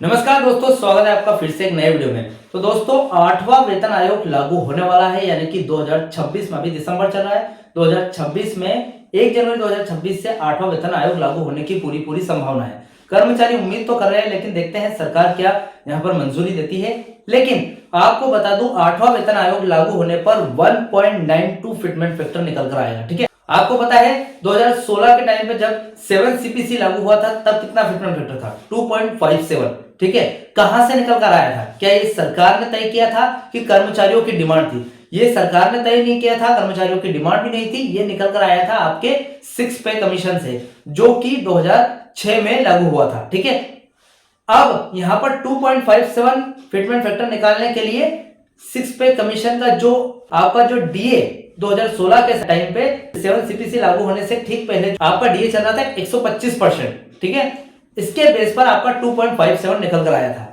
नमस्कार दोस्तों, स्वागत है आपका फिर से एक नए वीडियो में। तो दोस्तों, 8वां वेतन आयोग लागू होने वाला है, यानी कि 2026 में। अभी दिसंबर चल रहा है, 2026 में 1 जनवरी 2026 से 8वां वेतन आयोग लागू होने की पूरी संभावना है। कर्मचारी उम्मीद तो कर रहे हैं, लेकिन देखते हैं सरकार क्या यहाँ पर मंजूरी देती है। लेकिन आपको बता दूं, 8वां वेतन आयोग लागू होने पर 1.92 फिटमेंट फैक्टर निकल कर आएगा। ठीक है, आपको पता है 2016 के टाइम पे जब 7 सीपीसी लागू हुआ था, तब कितना फिटमेंट फैक्टर था? 2.57। ठीक है, कहां से निकल कर आया था? क्या ये सरकार ने तय किया था कि कर्मचारियों की डिमांड थी? ये सरकार ने तय नहीं किया था, कर्मचारियों की डिमांड भी नहीं थी, ये निकल कर आया था आपके 6 पे कमीशन से, जो कि 2006 में लागू हुआ था। ठीक है, अब यहां पर 2.57 फिटमेंट फैक्टर निकालने के लिए 6 पे कमीशन का जो आपका जो डीए 2016 के टाइम पे 7 सीपीसी लागू होने से ठीक पहले आपका डीए चल रहा था 125%। ठीक है, इसके बेस पर आपका 2.57 निकल कर आया था।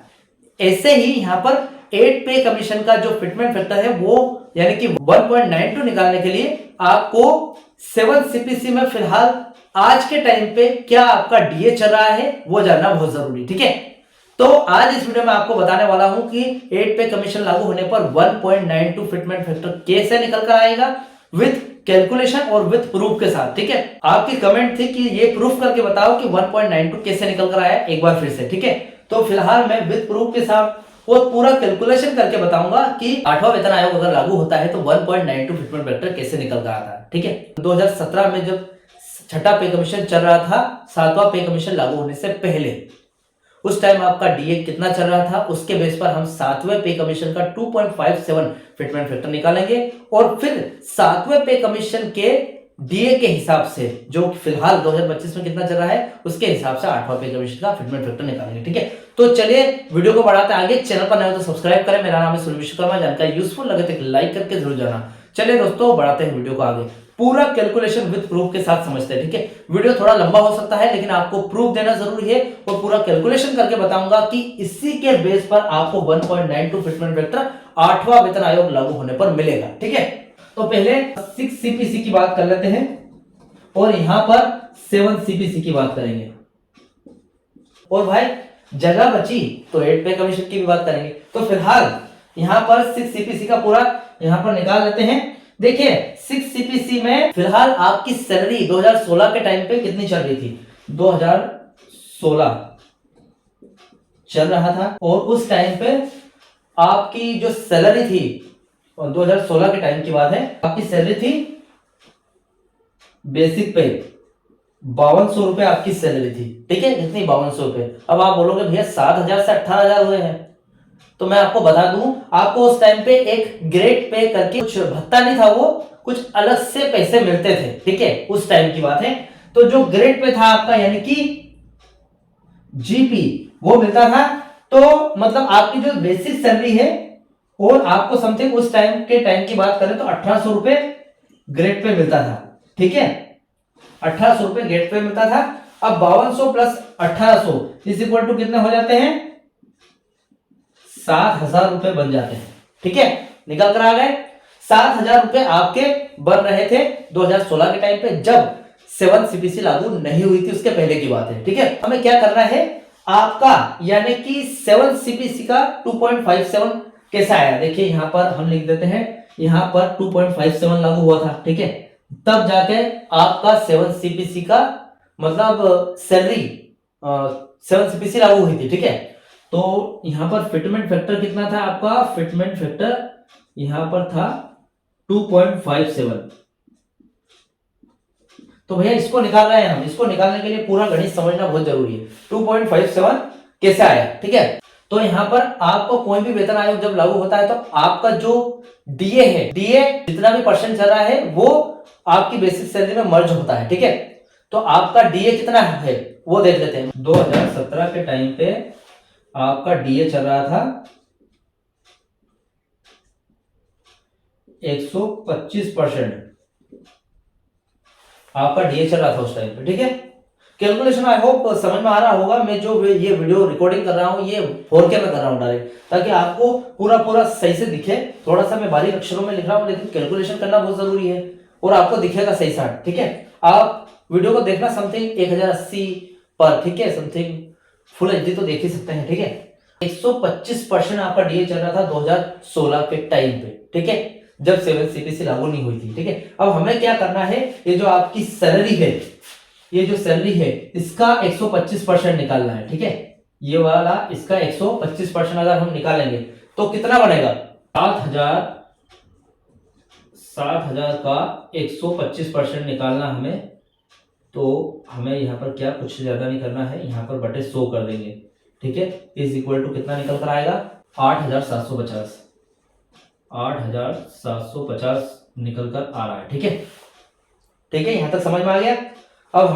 ऐसे ही यहां पर 8 पे कमीशन का जो फिटमेंट फैक्टर है वो यानी कि 1.92 निकालने के लिए आपको 7 सीपीसी में फिलहाल आज के टाइम पे क्या आपका डीए चल रहा है वो जानना बहुत जरूरी। ठीक है, तो आज इस वीडियो में आपको बताने वाला हूं कि 8 पे कमीशन लागू होने पर 1.92 फिटमेंट फैक्टर कैसे निकल कर आएगा, विथ कैलकुलेशन और विथ प्रूफ के साथ। ठीक है, आपकी कमेंट थी कि ये प्रूफ करके बताओ कि 1.92 कैसे निकल कर आया, एक बार फिर से। ठीक है, तो फिलहाल मैं विथ प्रूफ के साथ और पूरा कैलकुलेशन करके बताऊंगा कि 8वां वेतन आयोग अगर लागू होता है तो 1.92 फिटमेंट फैक्टर कैसे निकल कर आता है। ठीक है, 2017 में जब छठा पे कमीशन चल रहा था, 7वां पे कमीशन लागू होने से पहले, उस टाइम आपका डीए कितना चल रहा था, उसके बेस पर हम 7वें पे कमीशन का 2.57 फिटमेंट फैक्टर निकालेंगे और फिर 7वें पे कमीशन के डीए के हिसाब से जो फिलहाल 2025 में कितना चल रहा है उसके हिसाब से 8वां पे कमीशन का फिटमेंट फैक्टर निकालेंगे। ठीक है, तो चलिए वीडियो को बढ़ाते आगे। चैनल पर नए हो तो सब्सक्राइब करें। मेरा नाम है सुनील विश्वकर्मा। जानकारी यूजफुल लगे तो एक लाइक करके जरूर जाना। चलिए दोस्तों, बढ़ाते हैं वीडियो को आगे, पूरा कैलकुलेशन विद प्रूफ के साथ समझते हैं। ठीक है, वीडियो थोड़ा लंबा हो सकता है, लेकिन आपको प्रूफ देना जरूरी है और पूरा कैलकुलेशन करके बताऊंगा कि इसी के बेस पर आपको 1.92 फिटमेंट फैक्टर 8वां वेतन आयोग लागू होने पर मिलेगा। ठीक है, तो पहले 6 सीपीसी की बात कर लेते हैं और यहां पर 7 सीपीसी की बात करेंगे, और भाई जगह बची तो 8 पे कमीशन की भी बात करेंगे। तो फिलहाल यहां पर 6 सीपीसी का पूरा यहां पर निकाल लेते हैं। देखिए, 6 सीपीसी में फिलहाल आपकी सैलरी 2016 के टाइम पे कितनी चल रही थी? 2016 चल रहा था, और उस टाइम पे आपकी जो सैलरी थी, और 2016 के टाइम की बात है, आपकी सैलरी थी बेसिक पे 5200 रुपए आपकी सैलरी थी। ठीक है, कितनी? 5200 रुपए। अब आप बोलोगे भैया 7000 से 18000 हुए हैं, तो मैं आपको बता दूं, आपको उस टाइम पे एक ग्रेड पे करके कुछ भत्ता नहीं था, वो कुछ अलग से पैसे मिलते थे। ठीक है, उस टाइम की बात है। तो जो ग्रेड पे था आपका यानी कि जीपी, वो मिलता था। तो मतलब आपकी जो बेसिक सैलरी है, और आपको समथिंग उस टाइम के टाइम की बात करें तो 1800 रुपए ग्रेड पे मिलता था। ठीक है, 1800 रुपए ग्रेड पे मिलता था। अब 5200 प्लस 1800 इज इक्वल टू कितने हो जाते हैं? 7000 रुपए बन जाते हैं। ठीक है, निकल कर आ गए। 7000 रुपए आपके बन रहे थे 2016 के टाइम पे, जब 7 सीपीसी लागू नहीं हुई थी, उसके पहले की बात है। ठीक है, हमें क्या करना है आपका, यानी कि 7 सीपीसी का 2.57 कैसा आया? देखिए यहां पर हम लिख देते हैं, यहां पर 2.57 लागू हुआ था। ठीक है, तब जाके आपका 7 सीपीसी का मतलब सैलरी 7 सीपीसी लागू हुई थी। ठीक है, तो यहां पर फिटमेंट फैक्टर कितना था आपका? फिटमेंट फैक्टर यहां पर था 2.57। तो भैया इसको निकाल रहे हैं हम, इसको निकालने के लिए पूरा गणित समझना बहुत जरूरी है। 2.57 कैसे आया? ठीक है, तो यहां पर आपको कोई भी वेतन आयोग जब लागू होता है तो आपका जो डीए है, डीए जितना भी परसेंट चल रहा है वो आपकी बेसिक सैलरी में मर्ज होता है। ठीक है, तो आपका डीए कितना है वो देख लेते हैं। 2017 के टाइम पे आपका डीए चल रहा था 125%, आपका डीए चल रहा था उस टाइम पे। ठीक है, कैलकुलेशन आई होप समझ में आ रहा होगा। मैं जो ये वीडियो रिकॉर्डिंग कर रहा हूँ ये 4K में कर रहा हूँ डायरेक्ट, ताकि आपको पूरा सही से दिखे। थोड़ा सा मैं बारीक अक्षरों में लिख रहा हूँ, लेकिन कैलकुलेशन करना बहुत जरूरी है और आपको दिखेगा सही साथ। ठीक है, आप वीडियो को देखना समथिंग 1080 पर। ठीक है, समथिंग फुल एचडी तो देख ही सकते हैं, ठीक है। 125% आपका डीए चल रहा था 2016 के टाइम पे, ठीक है, जब 7 सीपीसी लागू नहीं हुई थी, ठीक है। अब हमें क्या करना है, ये जो आपकी सैलरी है, ये जो सैलरी है इसका 125% निकालना है, ठीक है। ये वाला इसका 125% अगर हम निकालेंगे तो कितना बनेगा, 7,000 का 125% निकालना हमें। तो हमें यहाँ पर क्या कुछ ज्यादा नहीं करना है, यहाँ पर बटे 100 कर देंगे, ठीक है। इज इक्वल टू कितना निकल कर आएगा, 8,750, 8,750 निकल कर आ रहा है, ठीक है। ठीक है, यहां तक समझ में आ गया। अब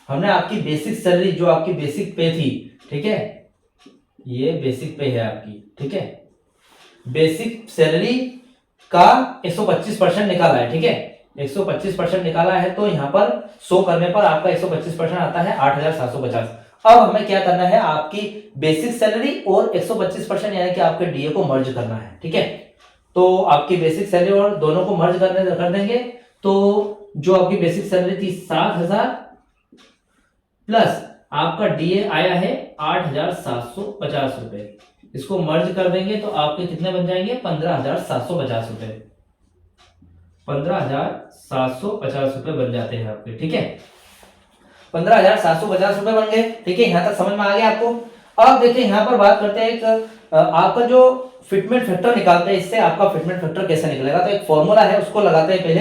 हमने आपकी बेसिक सैलरी, जो आपकी बेसिक पे थी, ठीक है, ये बेसिक पे है आपकी, ठीक है, बेसिक सैलरी का 125% निकाला है, ठीक है, 125% निकाला है। तो यहाँ पर 100 करने पर आपका 125% आता है 8,750। अब हमें क्या करना है, आपकी बेसिक सैलरी और 125% यानी कि आपके डीए को मर्ज करना है, ठीक है। तो आपकी बेसिक सैलरी और दोनों को मर्ज कर देंगे। तो जो आपकी बेसिक सैलरी थी 7,000 प्लस आपका डीए आया है 8,750 रुपए, इसको मर्ज कर देंगे तो आपके कितने बन जाएंगे, 15,750 रुपए, 15,750 रुपए बन जाते हैं आपके, ठीक है। 15,750 रुपए बन गए, ठीक है, यहां तक समझ में आ गया आपको। अब देखिए यहां पर बात करते हैं, एक आपका जो फिटमेंट फैक्टर निकालते हैं, इससे आपका फिटमेंट फैक्टर कैसे निकलेगा। तो एक फॉर्मूला है, उसको लगाते हैं पहले।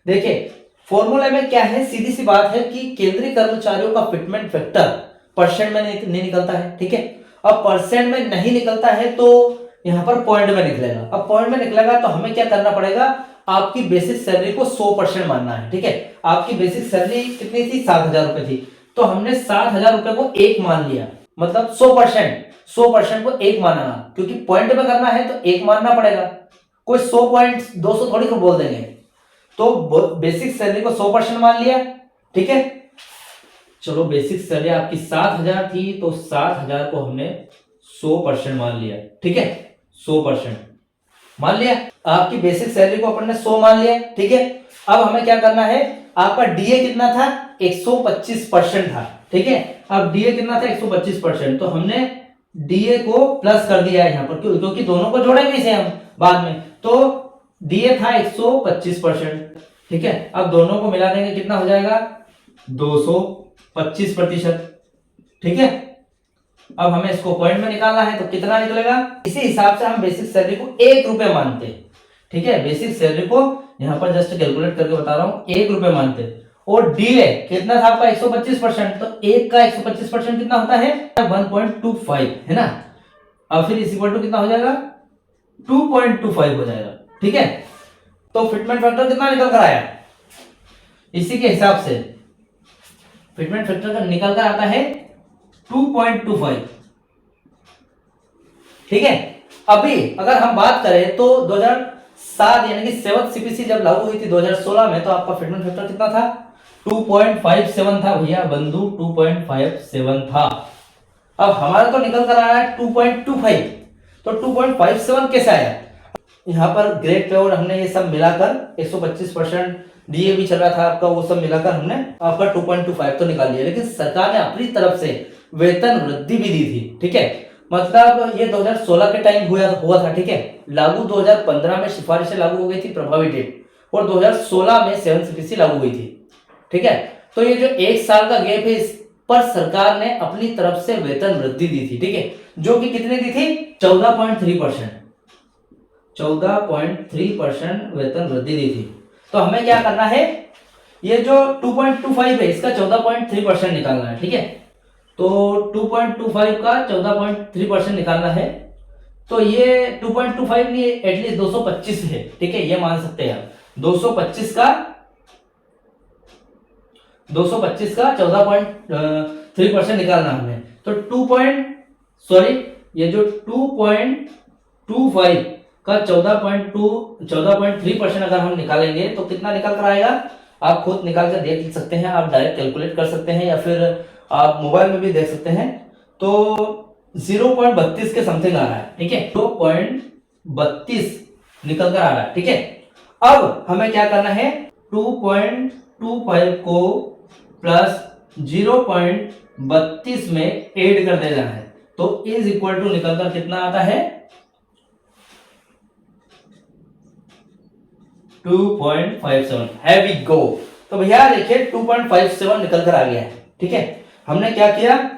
देखिए फॉर्मूला में क्या है, सीधी सी बात है कि केंद्रीय कर्मचारियों का फिटमेंट फैक्टर परसेंट में नहीं निकलता है, ठीक है। अब परसेंट में नहीं निकलता है तो यहां पर पॉइंट में निकलेगा। अब पॉइंट में निकलेगा तो हमें क्या करना पड़ेगा, आपकी बेसिक सैलरी को 100% मानना है, ठीक है। आपकी बेसिक सैलरी कितनी थी, 7,000 रुपए थी, तो हमने 7,000 रुपए को एक मान लिया, मतलब 100% को एक माना, क्योंकि पॉइंट में करना है तो एक मानना पड़ेगा। कोई 100 पॉइंट 200 थोड़ी को बोल देंगे। तो बेसिक सैलरी को 100% मान लिया, ठीक है। चलो बेसिक सैलरी आपकी 7,000 थी, तो 7,000 को हमने 100% मान लिया, ठीक है, 100% मान लिया। आपकी बेसिक सैलरी को अपन ने 100 मान लिया, ठीक है। अब हमें क्या करना है, आपका डीए कितना था, 125% था, ठीक है। अब डीए कितना था, 125%, तो हमने डीए को प्लस कर दिया है यहाँ पर, क्योंकि दोनों को जोड़ेंगे इसे हम बाद में। तो डीए था 125%, ठीक है। अब दोनों को मिला देंगे, कितना हो जाएगा, 225%, ठीक है। अब हमें इसको पॉइंट में निकालना है तो कितना निकलेगा, इसी हिसाब से हम बेसिक सैलरी को 1 रुपए मानते हैं, ठीक है। बेसिक सैलरी को यहां पर जस्ट कैलकुलेट करके बता रहा हूं, 1 रुपए मानते हैं। और डीए कितना था आपका, 125%, तो 1 का 125% कितना होता है, 1.25, है ना। अब फिर इस इक्वल टू कितना हो जाएगा, 2.25 हो जाएगा, ठीक है। तो फिटमेंट फैक्टर कितना निकल कर आया, इसी के हिसाब से फिटमेंट फैक्टर का निकल कर आता है 2.25, ठीक है। अभी अगर हम बात करें तो 2007 यानी कि 7 सीपीसी जब लागू हुई थी 2016 में, तो आपका फिटमेंट फैक्टर कितना था, 2.57 था भैया बंधु, 2.57 था। अब हमारा तो निकल कर आया है 2.25, तो 2.57 कैसे आया, यहाँ पर ग्रेड पे और हमने ये सब मिलाकर 125% डीए भी चल रहा था आपका, वो सब मिलाकर हमने आपका 2.25 तो निकाल लिया। लेकिन सरकार ने अपनी तरफ से वेतन वृद्धि भी दी थी, ठीक है। मतलब ये 2016 के टाइम हुआ था, ठीक है। लागू 2015 में सिफारिशें लागू हो गई थी, प्रभावी डेट, और 2016 में 7 सीपीसी लागू हुई थी, ठीक है। तो ये जो 1 साल का गैप है, इस पर सरकार ने अपनी तरफ से वेतन वृद्धि दी थी, ठीक है, जो कि कितनी दी थी, 14.3%, 14.3% वेतन वृद्धि दी थी। तो हमें क्या करना है, ये जो 2.25 है इसका 14.3% निकालना है, ठीक है। तो 2.25 का 14.3% निकालना है, तो ये 2.25 नहीं, एटलीस्ट 225 है, ठीक है, ये मान सकते हैं आप। 225 का 14.3% निकालना हमें, तो ये जो 2.25 का 14.3% अगर हम निकालेंगे तो कितना निकल कर आएगा, आप खुद निकाल कर देख सकते हैं, आप डायरेक्ट कैलकुलेट कर सकते हैं, या फिर आप मोबाइल में भी देख सकते हैं। तो 0.32 के समथिंग आ रहा है, ठीक है, 0.32 निकल कर आ रहा है, ठीक है। अब हमें क्या करना है, 2.25 को प्लस 32 में ऐड कर देना है, तो इज इक्वल टू निकलकर कितना आता है 2.57। है वी गो। तो भैया देखिए 2.57 निकल कर आ गया है। ठीक है, हमने क्या किया,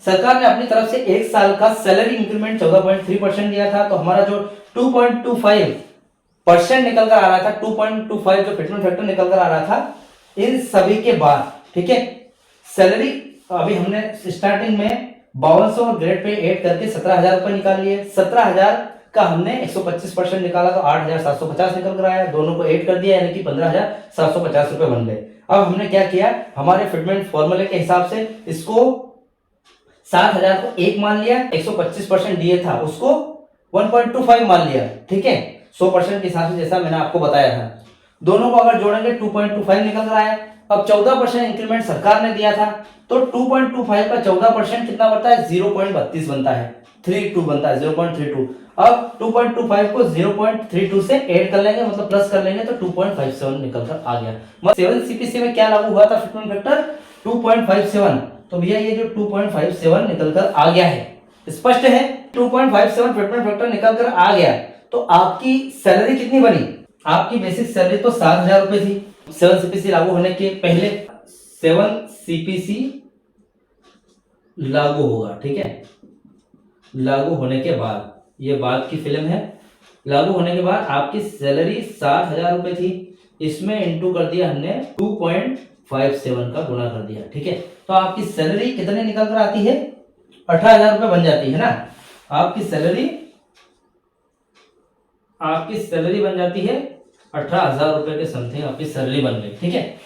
सरकार ने अपनी तरफ से एक साल का सैलरी इंक्रीमेंट 14.3% दिया था, तो हमारा जो 2.25% निकल कर आ रहा था, 2.25 जो फिटमेंट फैक्टर निकल कर आ रहा था, इन सभी के बाद ठीक है सैलरी अभी हमने स्टार्टिंग में 5200 और ग्रेड पे ऐड करके 17,000 रुपए निकाल लिए। 17,000 का हमने 125% निकाला तो 8,750 निकल कर आया, दोनों को ऐड कर दिया यानी कि 15,750 रुपए बन गए। अब हमने क्या किया, हमारे फिटमेंट फॉर्मूले के हिसाब से इसको 7,000 को 1 मान लिया, 125% डीए था उसको 1.25 मान लिया। ठीक है, 100% के हिसाब से जैसा मैंने आपको बताया था। दोनों को अगर जोड़ेंगे 2.25 निकल कर आया। अब 14% इंक्रीमेंट सरकार ने दिया था, तो 2.25 का 14% कितना बनता है 0.32 बनता है, 32 बनता है 0.32। अब 2.25 को 0.32 से ऐड कर लेंगे, मतलब प्लस कर लेंगे, तो 2.57 निकल कर आ गया। 7 सीपीसी में क्या लागू हुआ था फिटमेंट फैक्टर 2.57, तो भैया ये जो 2.57 निकल कर आ गया है, स्पष्ट है 2.57 फिटमेंट फैक्टर निकल कर आ गया। तो आपकी सैलरी कितनी बनी, आपकी बेसिक सैलरी तो 7,000 रुपए थी 7 सीपीसी लागू होने के पहले। 7 सीपीसी लागू होगा, ठीक है, लागू होने के बाद, ये बाद की फिल्म है, लागू होने के बाद आपकी सैलरी 7,000 रुपए थी, इसमें इंटू कर दिया हमने 2.57 का गुणा कर दिया। ठीक है, तो आपकी सैलरी कितने निकल कर आती है 18,000 रुपए बन जाती है ना। आपकी सैलरी बन जाती है 18,000 रुपए के समथिंग आपकी सैलरी बन गई। ठीक है,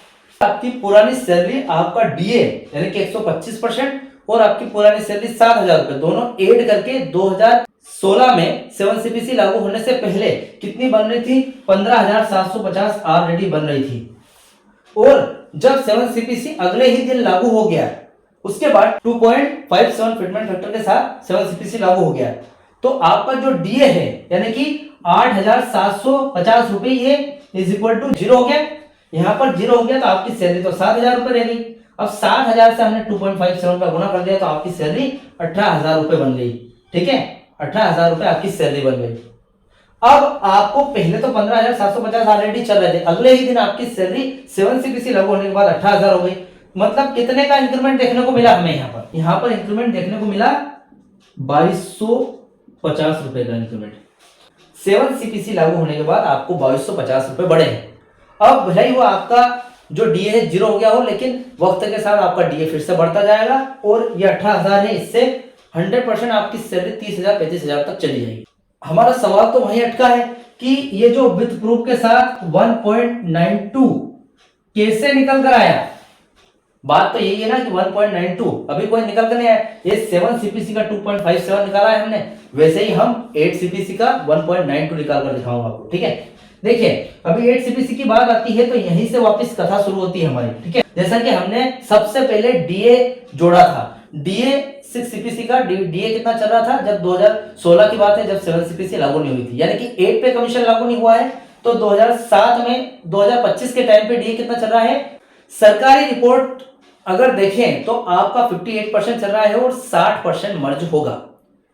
आपकी पुरानी सैलरी आपका डीए यानी कि 125% और आपकी पुरानी सैलरी 7,000 रुपए दोनों ऐड करके 2016 में 7 सीपीसी लागू होने से पहले कितनी बन रही थी 15,750 ऑलरेडी बन रही थी। और जब 7 सीपीसी अगले ही दिन लागू हो गया, उसके बाद 2.57 फिटमेंट फैक्टर के साथ 7 सीपीसी लागू हो गया, तो आपका जो डीए है यानी कि 8,750 रुपए ये इज इक्वल टू 0 हो गया। यहां पर 0 हो गया तो आपकी सैलरी तो 7,000 रुपए रह गई। अब 7,000 से हमने 2.57 का गुणा कर दिया तो आपकी सैलरी 18,000 रुपए बन गई। ठीक है, 18,000 रुपए आपकी सैलरी बन गई। अब आपको पहले तो 15,750 ऑलरेडी चल रहे थे, अगले ही दिन आपकी सैलरी 7 सीपीसी लागू होने के बाद 18,000 हो गई। मतलब कितने का इंक्रीमेंट देखने को मिला हमें यहाँ पर इंक्रीमेंट देखने को मिला 2,250 रुपए का इंक्रीमेंट। 7 सीपीसी लागू होने के बाद आपको 2,250 रुपए बढ़े हैं। अब भले ही वो आपका जो डीए है 0 हो गया हो, लेकिन वक्त के साथ आपका डीए फिर से बढ़ता जाएगा और ये 18,000 है, इससे 100% आपकी सैलरी 30,000 35,000 तक चली जाएगी। हमारा सवाल तो वही अटका है कि ये जो विथ प्रूफ के साथ 1.92 कैसे निकल कर आया। बात तो यही है ना कि 1.92 अभी कोई निकल कर नहीं आया। ये 7 सीपीसी का 2.57 निकाला है हमने, वैसे ही हम 8 सीपीसी का 1.92 निकाल कर दिखाऊंगा आपको। ठीक है, देखिए अभी 8 सीपीसी की बात आती है तो यहीं से वापस कथा शुरू होती है हमारी। ठीक है, जैसा कि हमने सबसे पहले डीए जोड़ा था, डीए 6 सीपीसी का डीए कितना चल रहा था जब 2016 की बात है, जब 7 सीपीसी लागू नहीं हुई थी, यानी कि 8 पे कमीशन लागू नहीं हुआ है। तो 2007 में 2025 के टाइम पे डीए कितना चल रहा है, सरकारी रिपोर्ट अगर देखें तो आपका 58% चल रहा है और 60% मर्ज होगा।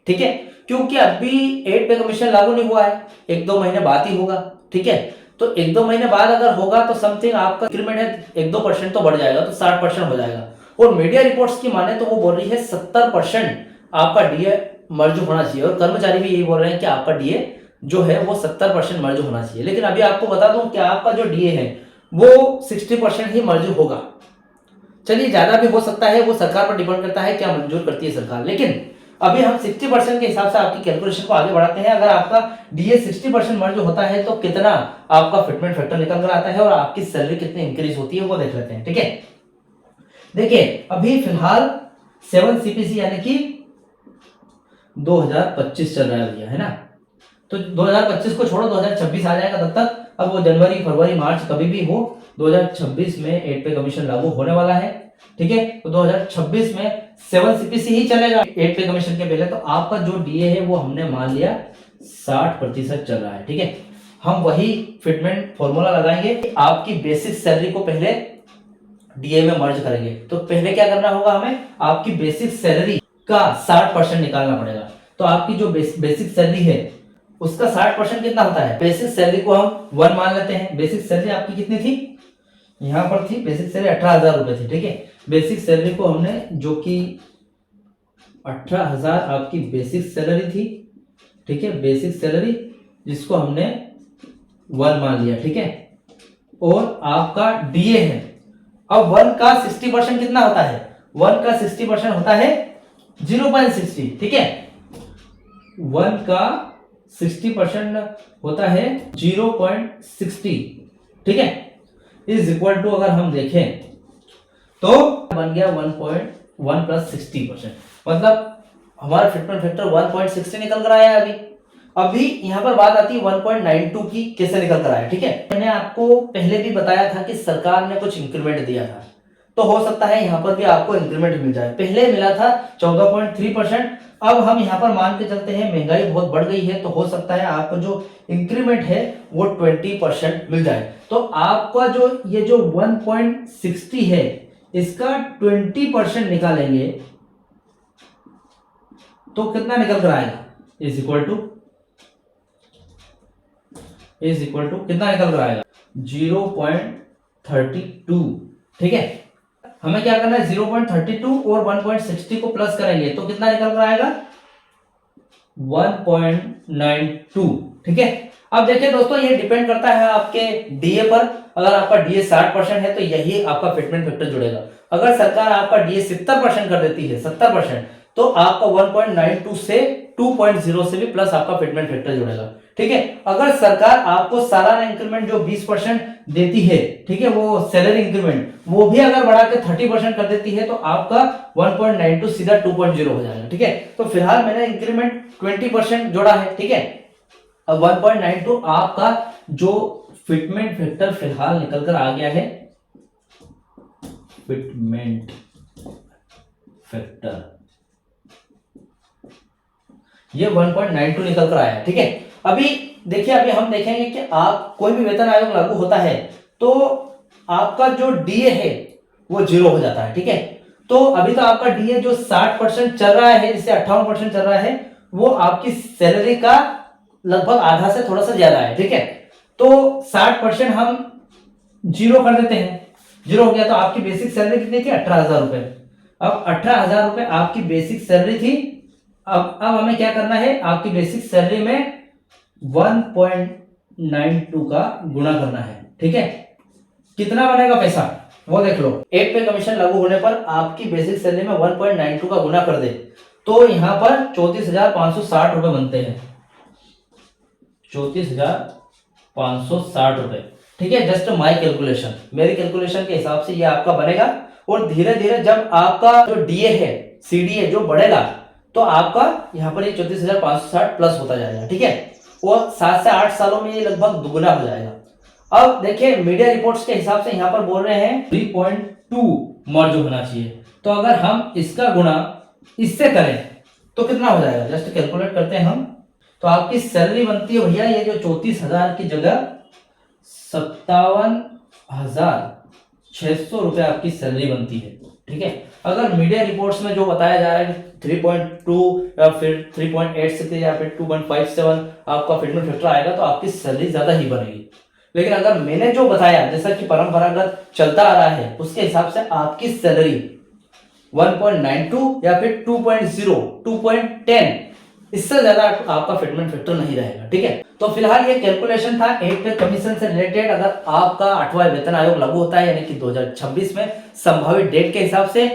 ठीक है, क्योंकि अभी 8 पे कमीशन लागू नहीं हुआ है, 1-2 महीने बाद ही होगा। ठीक है, तो 1-2 महीने बाद अगर होगा तो समथिंग आपका इंक्रीमेंट है 1-2% तो बढ़ जाएगा, तो 60% हो जाएगा। और मीडिया रिपोर्ट्स की माने तो वो बोल रही है 70% आपका डीए मर्ज होना चाहिए, और कर्मचारी भी यही बोल रहे हैं कि आपका डीए जो है वो 70% मर्ज होना चाहिए। लेकिन अभी आपको बता दूं कि आपका जो डीए है वो 60% ही मर्ज होगा। चलिए ज्यादा भी हो सकता है, वो सरकार पर डिपेंड करता है क्या मंजूर करती है सरकार। लेकिन अभी हम 60% के हिसाब से आपकी कैलकुलेशन को आगे बढ़ाते हैं। अगर आपका डीए 60% मर्ज होता है तो कितना आपका फिटमेंट फैक्टर निकल कर आता है और आपकी सैलरी कितनी इंक्रीज होती है वो देख लेते हैं। ठीक है, देखिए अभी फिलहाल 7 सीपीसी यानी कि 2025 चल रहा है ना, तो 2025 को छोड़ो 2026 आ जाएगा तब तक। अब वो जनवरी फरवरी मार्च कभी भी हो, 2026 में 8 पे कमीशन लागू होने वाला है। ठीक है, तो 2026 में 7 सीपीसी ही चलेगा 8 पे कमीशन के पहले। तो आपका जो डीए है वो हमने मान लिया 60% चल रहा है। ठीक है, हम वही फिटमेंट फॉर्मूला लगाएंगे कि आपकी बेसिक सैलरी को पहले डीए में मर्ज करेंगे। तो पहले क्या करना होगा, हमें आपकी बेसिक सैलरी का 60% निकालना पड़ेगा। तो आपकी जो बेसिक सैलरी है उसका 60% कितना होता है, बेसिक सैलरी को हम 1 मान लेते हैं। बेसिक सैलरी आपकी कितनी थी, यहां पर थी बेसिक सैलरी 18,000 रुपए थी, ठीक है। बेसिक सैलरी को हमने, जो कि 18,000 आपकी बेसिक सैलरी थी, ठीक है, बेसिक सैलरी जिसको हमने 1 मान लिया, ठीक है। और आपका डीए है, अब 1 का 60% कितना होता है, 1 का 60% होता है 0.60, ठीक है। 1 का 60% होता है 0.60, ठीक है, इज इक्वल टू, अगर हम देखें तो बन गया 1.1 प्लस 60%, मतलब हमारा फिटमेंट फैक्टर 1.60 निकल कर आया अभी। अभी यहां पर बात आती है 1.92 की, कैसे निकल कर आया, ठीक है। मैंने आपको पहले भी बताया था कि सरकार ने कुछ इंक्रीमेंट दिया था, तो हो सकता है यहां पर भी आपको इंक्रीमेंट मिल जाए। पहले मिला था 14.3%, अब हम यहां पर मान के चलते हैं महंगाई बहुत बढ़ गई है, तो हो सकता है आपको जो इंक्रीमेंट है वो 20% मिल जाए। तो आपका जो ये जो 1.60 है इसका 20% निकालेंगे तो कितना निकल कर आएगा, इज इक्वल टू कितना निकल कर आएगा, 0.32, ठीक है। हमें क्या करना है, 0.32 और 1.60 को प्लस करेंगे तो कितना निकल कर आएगा, 1.92, ठीक है। अब देखिए दोस्तों, ये डिपेंड करता है आपके डीए पर। अगर आपका डीए 60% है तो यही आपका फिटमेंट फैक्टर जुड़ेगा। अगर सरकार आपका डीए 70% कर देती है, 70%, तो आपका 1.92 से 2.0 से भी प्लस आपका फिटमेंट फैक्टर जुड़ेगा, ठीक है। अगर सरकार आपको सालाना इंक्रीमेंट जो 20% देती है, ठीक है, वो सैलरी इंक्रीमेंट, वो भी अगर बढ़ा के 30% कर देती है तो आपका 1.92 सीधा 2.0 हो जाएगा, ठीक है। तो फिलहाल मैंने इंक्रीमेंट 20% जोड़ा है, ठीक है। अब 1.92 आपका जो फिटमेंट फैक्टर फिलहाल निकल कर आ गया है, फिटमेंट फैक्टर ये 1.92 निकल कर आया, ठीक है। अभी देखिए, अभी हम देखेंगे कि आप कोई भी वेतन आयोग लागू होता है तो आपका जो डीए है वो 0 हो जाता है, ठीक है। तो अभी तो आपका डीए जो 60% चल रहा है, जिससे 58% चल रहा है, वो आपकी सैलरी का लगभग आधा से थोड़ा सा ज्यादा है, ठीक है। तो 60% हम 0 कर देते हैं, 0 हो गया तो आपकी बेसिक सैलरी कितनी थी, 18,000 रुपए। अब 18,000 रुपए आपकी बेसिक सैलरी थी। अब हमें क्या करना है, आपकी बेसिक सैलरी में 1.92 का गुणा करना है, ठीक है। कितना बनेगा पैसा वो देख लो। 1 पे कमीशन लागू होने पर आपकी बेसिक सैलरी में 1.92 का गुणा कर दे तो यहां पर 34,560 रुपए बनते हैं, 34,560 रुपए, ठीक है। जस्ट माई कैलकुलेशन, मेरी कैलकुलेशन के हिसाब से ये आपका बनेगा। और धीरे धीरे जब आपका जो डीए है, सीडीए जो बढ़ेगा तो आपका यहाँ पर ये 34,560 प्लस होता जाएगा, ठीक है। और 7 से 8 सालों में ये लगभग दुगना हो जाएगा। अब देखिए, मीडिया रिपोर्ट्स के हिसाब से यहाँ पर बोल रहे हैं 3.2 मर्ज होना चाहिए। तो अगर हम इसका गुणा इससे करें तो कितना हो जाएगा, जस्ट कैलकुलेट करते हैं हम। तो आपकी सैलरी बनती है भैया, ये जो 34,000 की जगह 57,600 रुपए आपकी सैलरी बनती है, ठीक है। अगर मीडिया रिपोर्ट्स में जो बताया जा रहा है 3.2 या फिर 3.86 या फिर 2.57 आपका फिटमेंट फैक्टर आएगा तो आपकी सैलरी ज्यादा ही बनेगी। लेकिन अगर मैंने जो बताया, जैसा कि परंपरागत चलता आ रहा है, उसके हिसाब से आपकी सैलरी 1.92 या फिर 2.0, 2.10, इससे ज्यादा आपका फिटमेंट फैक्टर नहीं रहेगा, ठीक है। तो फिलहाल ये कैलकुलेशन था 8 पे कमीशन से रिलेटेड। अगर आपका 8वां वेतन आयोग लागू होता है यानी कि 2026 में संभावित डेट के हिसाब से,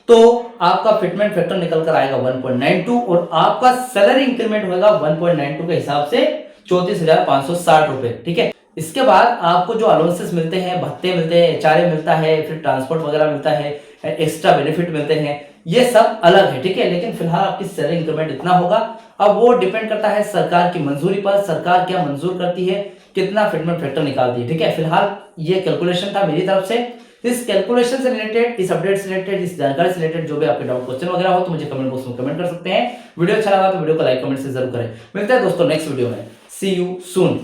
तो आपका फिटमेंट फैक्टर निकल कर आएगा 1.92 और आपका सैलरी इंक्रीमेंट होगा 1.92 के हिसाब से 34,560 रुपए, ठीक है। इसके बाद आपको जो अलाउंसेस मिलते हैं, भत्ते मिलते हैं, एचआरए मिलता है, फिर ट्रांसपोर्ट वगैरह मिलता है, एक्स्ट्रा बेनिफिट मिलते हैं, ये सब अलग है, ठीक है। लेकिन फिलहाल आपकी सैलरी इंक्रीमेंट इतना होगा। अब वो डिपेंड करता है सरकार की मंजूरी पर, सरकार क्या मंजूर करती है, कितना फिटमेंट फैक्टर निकालती है, ठीक है। फिलहाल ये कैलकुलेशन था मेरी तरफ से। इस कैलकुलेशन से रिलेटेड, इस अपडेट से रिलेटेड, इस जानकारी से रिलेटेड जो भी आपके डाउट क्वेश्चन वगैरह हो तो मुझे कमेंट बॉक्स में कमेंट कर सकते हैं। वीडियो अच्छा लगा तो वीडियो को लाइक कमेंट से जरूर करें। मिलते हैं दोस्तों नेक्स्ट वीडियो में। सी यू सून।